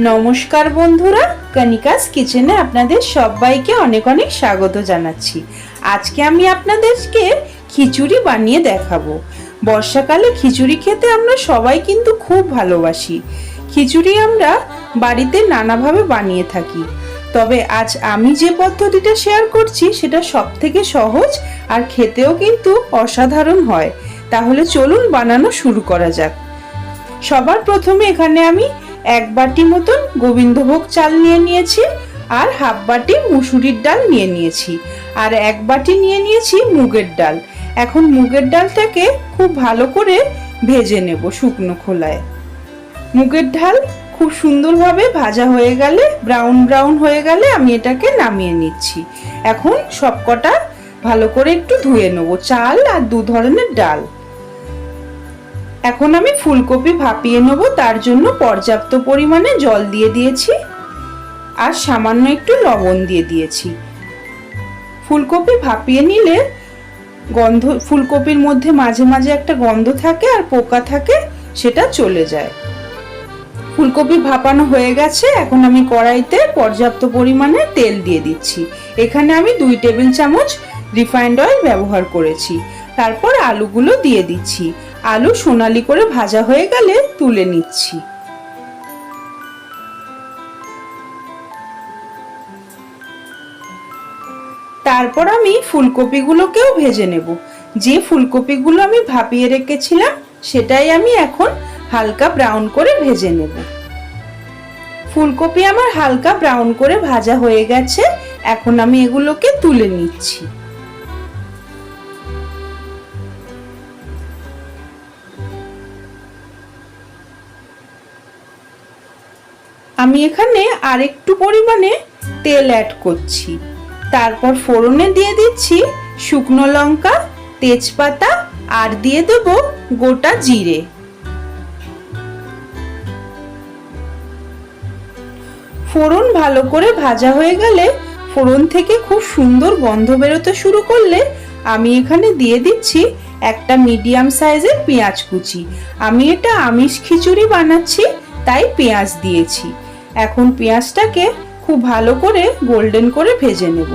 নমস্কার বন্ধুরা, কনিকাস কিচেনে আপনাদের সবাইকে অনেক অনেক স্বাগত জানাচ্ছি। আজকে আমি আপনাদেরকে খিচুড়ি বানিয়ে দেখাবো। বর্ষাকালে খিচুড়ি খেতে আমরা সবাই কিন্তু খুব ভালোবাসি। খিচুড়ি আমরা বাড়িতে নানাভাবে বানিয়ে থাকি, তবে আজ আমি যে পদ্ধতিটা শেয়ার করছি সেটা সবথেকে সহজ আর খেতেও কিন্তু অসাধারণ হয়। তাহলে চলুন বানানো শুরু করা যাক। সবার প্রথমে এখানে আমি 1 বাটি মতন গোবিন্দভোগ চাল নিয়ে নিয়েছি, আর হাফ বাটি মুসুরির ডাল নিয়ে নিয়েছি, আর 1 বাটি নিয়ে নিয়েছি মুগের ডাল। এখন মুগের ডালটাকে খুব ভালো করে ভেজে নেব শুকনো খোলায়। মুগের ডাল খুব সুন্দরভাবে ভাজা হয়ে গেলে, ব্রাউন ব্রাউন হয়ে গেলে আমি এটাকে নামিয়ে নিচ্ছি। এখন সবকটা ভালো করে একটু ধুয়ে নেব, চাল আর 2 ধরনের ডাল। এখন আমি ফুলকপি ভাপিয়ে নেব, তার জন্য পর্যাপ্ত পরিমাণে জল দিয়ে দিয়েছি আর সামান্য একটু লবণ দিয়ে দিয়েছি। ফুলকপি ভাপিয়ে নিলে ফুলকপির মধ্যে মাঝে মাঝে একটা গন্ধ থাকে আর পোকা থাকে, সেটা চলে যায়। ফুলকপি ভাপানো হয়ে গেছে। এখন আমি কড়াইতে পর্যাপ্ত পরিমাণে তেল দিয়ে দিচ্ছি। এখানে আমি 2 টেবিল চামচ রিফাইন্ড অয়েল ব্যবহার করেছি। তারপর আলুগুলো দিয়ে দিচ্ছি। আলু সোনালি করে ভাজা হয়ে গেলে তুলে নিচ্ছি। তারপর আমি ফুলকপিগুলোকেও ভেজে নেব। যে ফুলকপিগুলো আমি ভাপিয়ে রেখেছিলাম সেটাই আমি এখন হালকা ব্রাউন করে ভেজে নেব। ফুলকপি আমার হালকা ব্রাউন করে ভাজা হয়ে গেছে। এখন আমি এগুলোকে তুলে নিচ্ছি। আমি এখানে আরেকটু পরিমাণে তেল অ্যাড করছি। তারপর ফোড়নে দিয়ে দিচ্ছি শুকনো লঙ্কা, তেজপাতা আর দিয়ে দেব গোটা জিরে। ফোড়ন ভালো করে ভাজা হয়ে গেলে, ফোড়ন থেকে খুব সুন্দর গন্ধ বেরোতে শুরু করলে আমি এখানে দিয়ে দিচ্ছি একটা মিডিয়াম সাইজের পেঁয়াজ কুচি। আমি এটা আমিষ খিচুড়ি বানাচ্ছি, তাই পেঁয়াজ দিয়েছি। এখন পেঁয়াজটাকে খুব ভালো করে গোল্ডেন করে ভেজে নেব।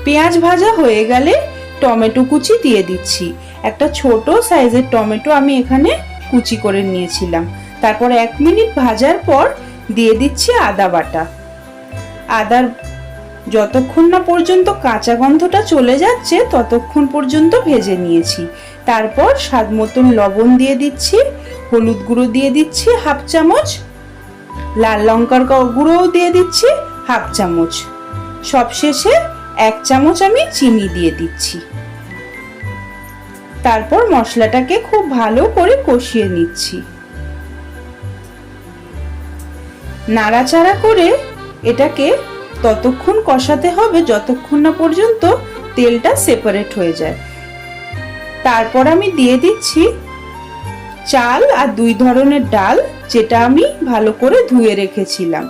পেঁয়াজ ভাজা হয়ে গেলে টমেটো কুচি দিয়ে দিচ্ছি। একটা ছোট সাইজের টমেটো আমি এখানে কুচি করে নিয়েছিলাম। তারপর 1 মিনিট ভাজার পর দিয়ে দিচ্ছি আদা বাটা। আদার যতক্ষণ না পর্যন্ত কাঁচা গন্ধটা চলে যাচ্ছে ততক্ষণ পর্যন্ত ভেজে নিয়েছি। তারপর স্বাদ মতন লবণ দিয়ে দিচ্ছি, হলুদ গুঁড়ো দিয়ে দিচ্ছি হাফ চামচ, লাল লঙ্কার গুঁড়োও দিয়ে দিচ্ছি হাফ চামচ, সবশেষে 1 চামচ আমি চিনি দিয়ে দিচ্ছি। তারপর মশলাটাকে খুব ভালো করে কষিয়ে নিচ্ছি। নাড়াচাড়া করে এটাকে ততক্ষণ কষাতে হবে যতক্ষণ না পর্যন্ত তেলটা সেপারেট হয়ে যায়। তারপর আমি দিয়ে দিচ্ছি চাল আর 2 ধরনের ডাল, যেটা আমি ভালো করে ধুয়ে রেখেছিলাম।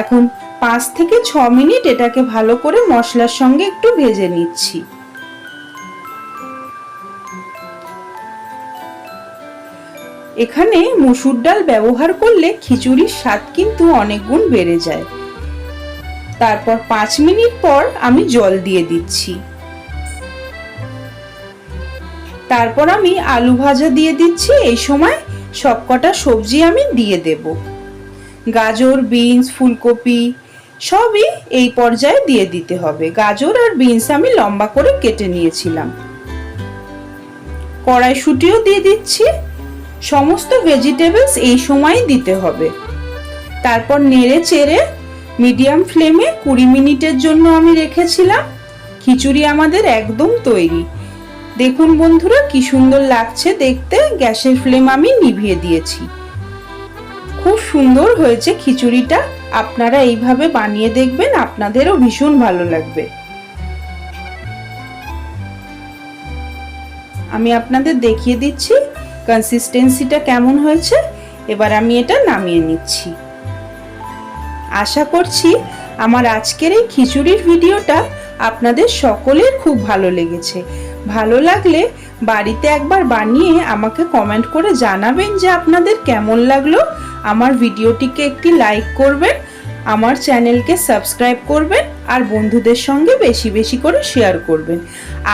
এখন 5 থেকে 6 মিনিট এটাকে ভালো করে মশলার সঙ্গে একটু ভেজে নিচ্ছি। এখানে মসুর ডাল ব্যবহার করলে খিচুড়ির স্বাদ কিন্তু অনেক গুণ বেড়ে যায়। তারপর 5 মিনিট পর আমি জল দিয়ে দিচ্ছি। তারপর আমি আলু ভাজা দিয়ে দিচ্ছি। এই সময় সবকটা সবজি আমি দিয়ে দেব। গাজর, বিনস, ফুলকপি সবই এই পর্যায়ে দিয়ে দিতে হবে। গাজর আর বিনস আমি লম্বা করে কেটে নিয়েছিলাম। কড়াইশুঁটিও দিয়ে দিচ্ছি। সমস্ত ভেজিটেবলস এই সময় দিতে হবে। তারপর নেড়ে চেড়ে মিডিয়াম ফ্লেমে 20 মিনিটের জন্য আমি রেখেছিলাম। খিচুড়ি আমাদের একদম তৈরি। দেখুন বন্ধুরা কি সুন্দর লাগছে দেখতে। গ্যাসের ফ্লেম আমি নিভিয়ে দিয়েছি। খুব সুন্দর হয়েছে খিচুড়িটা। আপনারা এইভাবে বানিয়ে দেখবেন, আপনাদেরও ভীষণ ভালো লাগবে। আমি আপনাদের দেখিয়ে দিচ্ছি কনসিস্টেন্সিটা কেমন হয়েছে। এবার আমি এটা নামিয়ে নিচ্ছি। আশা করছি আমার আজকের এই খিচুড়ির ভিডিওটা আপনাদের সকলের খুব ভালো লেগেছে। ভালো লাগলে বাড়িতে একবার বানিয়ে আমাকে কমেন্ট করে জানাবেন যে আপনাদের কেমন লাগলো। আমার ভিডিওটিকে একটি লাইক করবেন, আমার চ্যানেলকে সাবস্ক্রাইব করবেন আর বন্ধুদের সঙ্গে বেশি বেশি করে শেয়ার করবেন।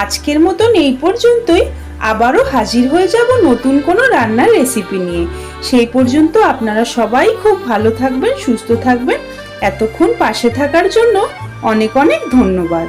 আজকের মতন এই পর্যন্তই। আবারও হাজির হয়ে যাব নতুন কোনো রান্নার রেসিপি নিয়ে। সেই পর্যন্ত আপনারা সবাই খুব ভালো থাকবেন, সুস্থ থাকবেন। এতক্ষণ পাশে থাকার জন্য অনেক অনেক ধন্যবাদ।